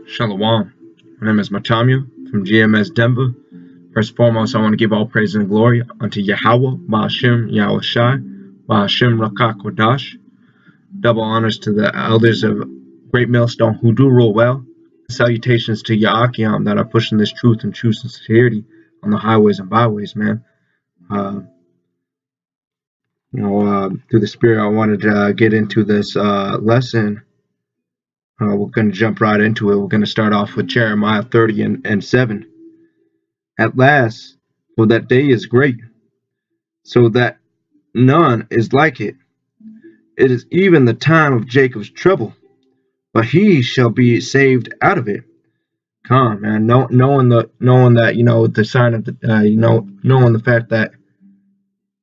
Shalom. My name is Matamiya from GMS Denver. First and foremost, I want to give all praise and glory unto Yahweh, Ba'ashem Yahushai, Ba'ashem Rakak Kodash. Double honors to the elders of Great Millstone who do rule well. Salutations to Ya'akiam that are pushing this truth and true sincerity on the highways and byways, man. Through the Spirit, I wanted to get into this lesson. We're going to jump right into it. We're going to start off with Jeremiah 30 and 7. At last, for that day is great, so that none is like it. It is even the time of Jacob's trouble, but he shall be saved out of it. Come, man, knowing that the sign of the knowing the fact that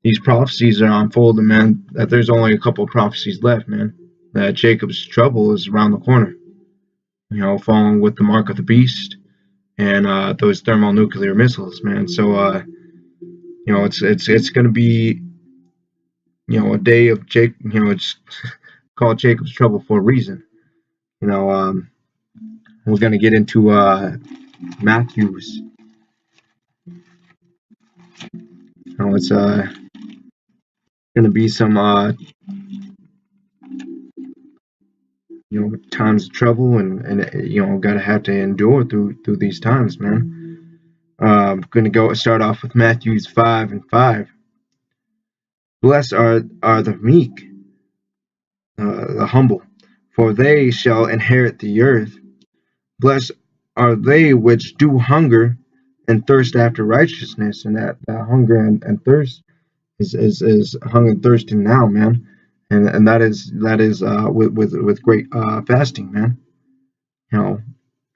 these prophecies are unfolding, man. That there's only a couple of prophecies left, man. That Jacob's trouble is around the corner. Falling with the mark of the beast and those thermonuclear missiles, man. So it's going to be a day of Jake. It's called Jacob's trouble for a reason. We're going to get into Matthew's. It's going to be some times of trouble, and gotta have to endure through these times, man. I'm gonna start off with Matthew's 5 and 5. Blessed are the meek, the humble, for they shall inherit the earth. Blessed are they which do hunger and thirst after righteousness, and that hunger and thirst is hunger and thirsting now, man. And that is with great fasting, man.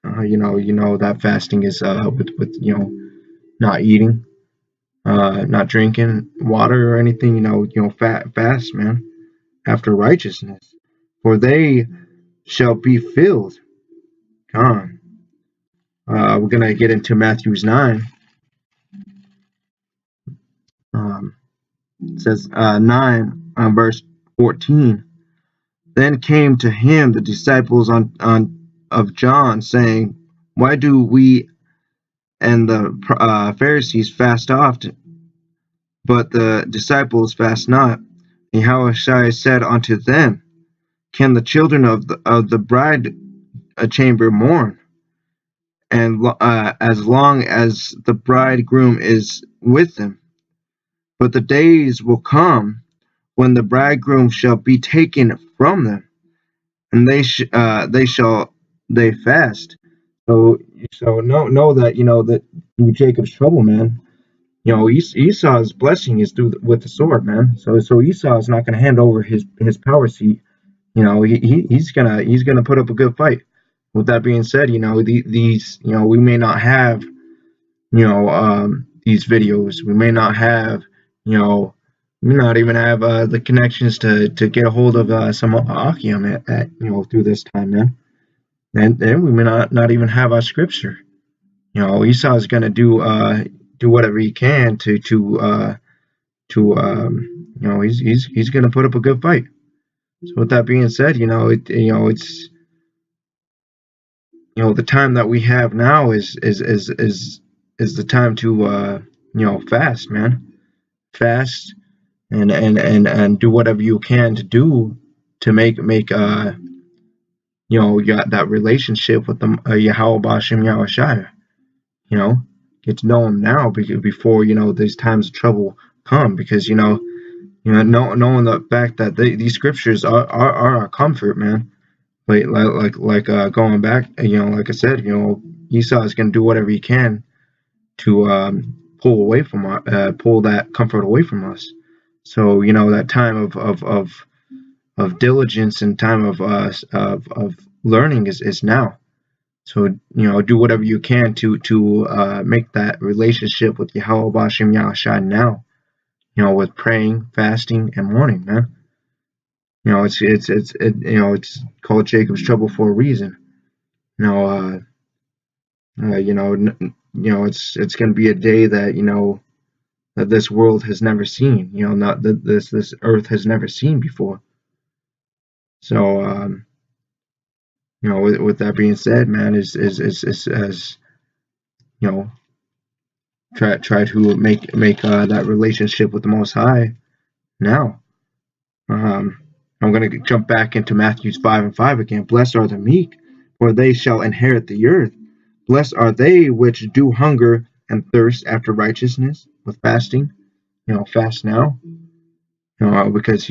That fasting is with not eating, not drinking water or anything. Fast, man, after righteousness, for they shall be filled. Come on. We're gonna get into Matthew's 9. It says 9 verse 14. Then came to him the disciples of John, saying, why do we and the Pharisees fast often, but the disciples fast not? And Yahushua said unto them, can the children of the bride chamber mourn, and as long as the bridegroom is with them? But the days will come when the bridegroom shall be taken from them, and they fast. So know that that through Jacob's trouble, man. Esau's blessing is with the sword, man. So Esau is not going to hand over his power seat. He's gonna put up a good fight. With that being said, these we may not have these videos. We may not have we may not even have the connections to get a hold of some Achium at through this time, man. And then we may not even have our scripture. Esau is gonna do whatever he can to he's gonna put up a good fight. So with that being said, it's the time that we have now is the time to fast, man. Fast and do whatever you can to do to make that relationship with the Yahweh Ba'ashem Yahushai. Get to know him now before these times of trouble come, because knowing the fact that these scriptures are our comfort, man. Like going back, like I said, Esau is going to do whatever he can to pull that comfort away from us. So that time of diligence and time of learning is now. So do whatever you can to make that relationship with Yahweh Ba'ashem Yahushai now. With praying, fasting, and mourning, man. It's called Jacob's trouble for a reason. It's going to be a day that that this world has never seen. Not that this earth has never seen before. So with that being said, man, is as try to make that relationship with the Most High now. I'm going to jump back into Matthew 5:5 again. Blessed are the meek, for they shall inherit the earth. Blessed are they which do hunger and thirst after righteousness with fasting. Fast now. Because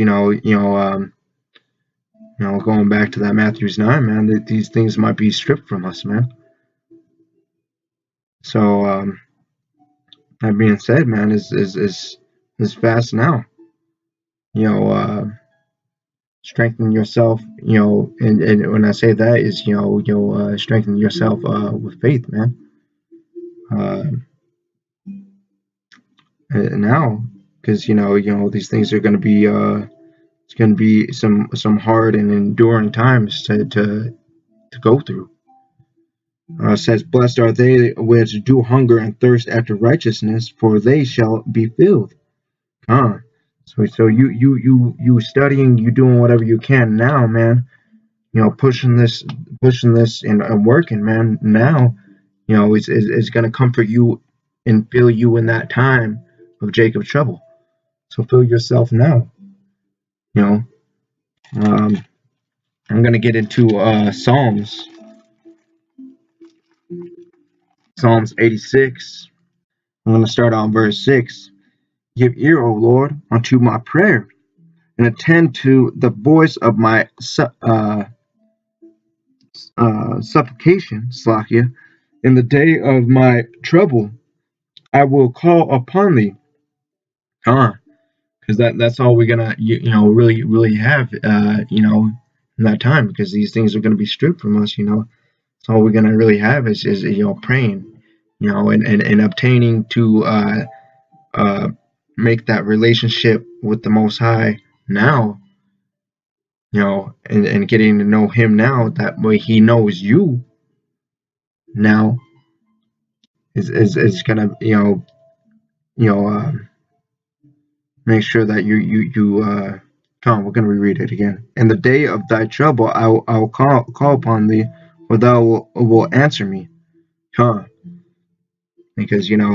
going back to that Matthew's 9, man, that these things might be stripped from us, man. So that being said, man, is fast now. Strengthen yourself, and when I say that is, strengthen yourself with faith, man. Now, because these things are going to be it's going to be some hard and enduring times to go through. Says, blessed are they which do hunger and thirst after righteousness, for they shall be filled. So you studying, you doing whatever you can now, man. Pushing this and working, man. Now, it's going to comfort you and fill you in that time of Jacob's trouble. So fill yourself now. I'm going to get into Psalms 86. I'm going to start on verse 6. Give ear, O Lord, unto my prayer, and attend to the voice of my supplication, Slakia. In the day of my trouble, I will call upon thee. Because that's all we're gonna really have in that time, because these things are gonna be stripped from us. That's all we're gonna really have is praying, and obtaining to make that relationship with the Most High now. And getting to know Him now, that way He knows you now is gonna make sure that you come on, we're gonna reread it again. In the day of thy trouble, I will call upon thee, for thou will answer me. Because yeah,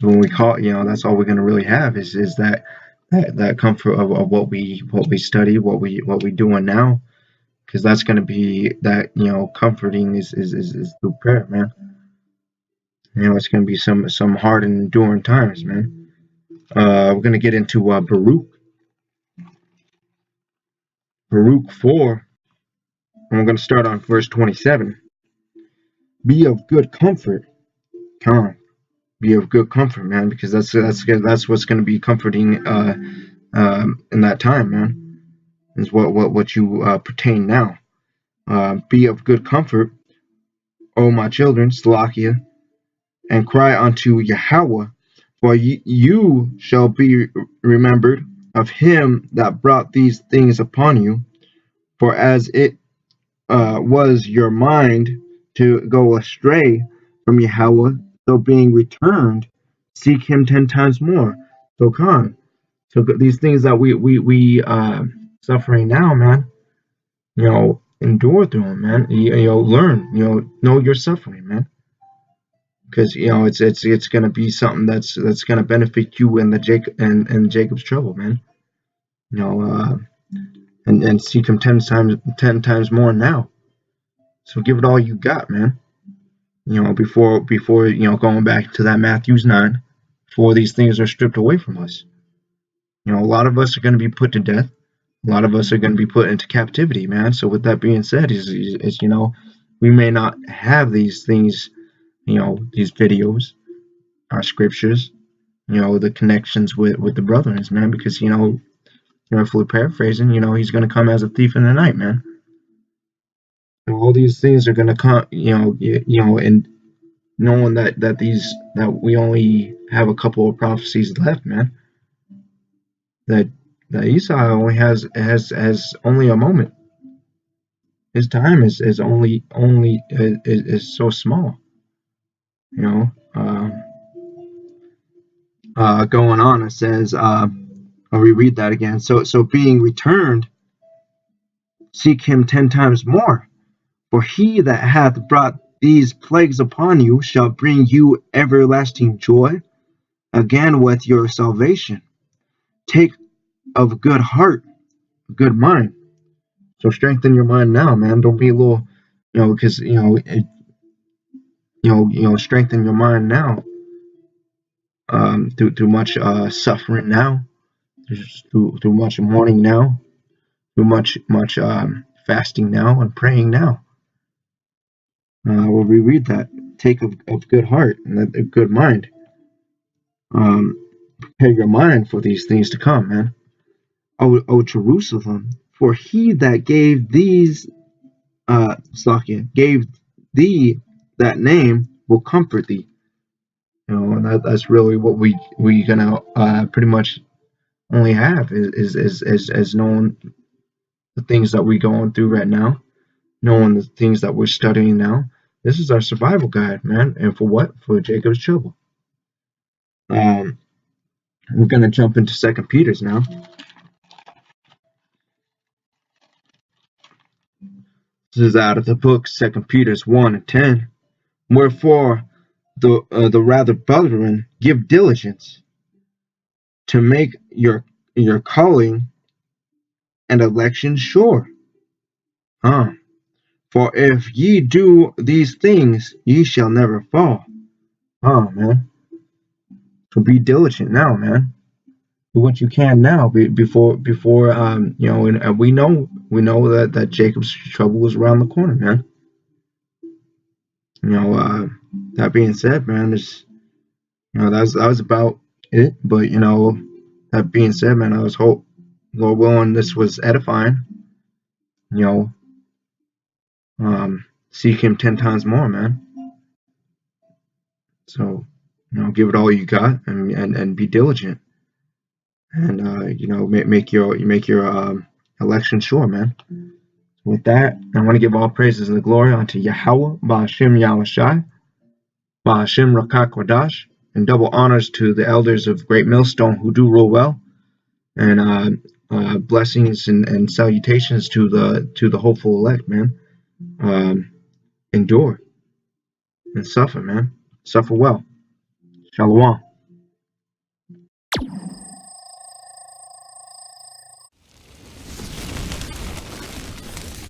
when we call, that's all we're gonna really have is that comfort of what we study, what we doing now, because that's gonna be that comforting is through prayer, man. It's gonna be some hard and enduring times, man. We're gonna get into Baruch 4, and we're gonna start on verse 27. Be of good comfort, be of good comfort, man, because that's what's gonna be comforting in that time, man. Is what you pertain now. Be of good comfort, O my children, Salakia, and cry unto Yahweh, for you shall be remembered of Him that brought these things upon you. For as it was your mind to go astray from Yahweh, so being returned, seek Him 10 times more. So so these things that we suffering now, man, endure through them, man. Learn, know your suffering, man. Because it's gonna be something that's gonna benefit you in the Jacob's trouble, man. And seek Him 10 times more now. So give it all you got, man. Before going back to that Matthew's 9, before these things are stripped away from us. A lot of us are going to be put to death. A lot of us are going to be put into captivity, man. So with that being said, is we may not have these things, these videos, our scriptures, the connections with the brethren, man, because fully paraphrasing, He's going to come as a thief in the night, man. And all these things are going to come, and knowing that we only have a couple of prophecies left, man. That Esau only has only a moment. His time is only is so small. Going on, it says, I'll reread that again. So being returned, seek him 10 times more. For he that hath brought these plagues upon you shall bring you everlasting joy again with your salvation. Take of good heart, good mind. So strengthen your mind now, man. Don't be a little, because strengthen your mind now. Through much suffering now, through much mourning now, through much fasting now and praying now. We'll reread that. Take of good heart and a good mind. Prepare your mind for these things to come, man. O Jerusalem, for he that gave these gave thee that name will comfort thee. And that's really what we gonna pretty much only have is knowing the things that we're going through right now, knowing the things that we're studying now. This is our survival guide, man. And for what? For Jacob's trouble. We're gonna jump into Second Peter's now. This is out of the book Second Peter's 1:10. Wherefore the rather, brethren, give diligence to make your calling and election sure. For if ye do these things, ye shall never fall. Man. So be diligent now, man. Do what you can now before and we know that Jacob's trouble was around the corner, man. That being said, man, that was about it. But that being said, man, I was hope, Lord willing, this was edifying. Seek him 10 times more, man. So, give it all you got and be diligent. And make your election sure, man. With that, I want to give all praises and the glory unto Yahweh, Ba'ashem Yahushai, Ba'ashem Rakak Wadash, and double honors to the elders of Great Millstone who do rule well, and blessings and salutations to the hopeful elect, man. Endure and suffer, man. Suffer well. Shalom.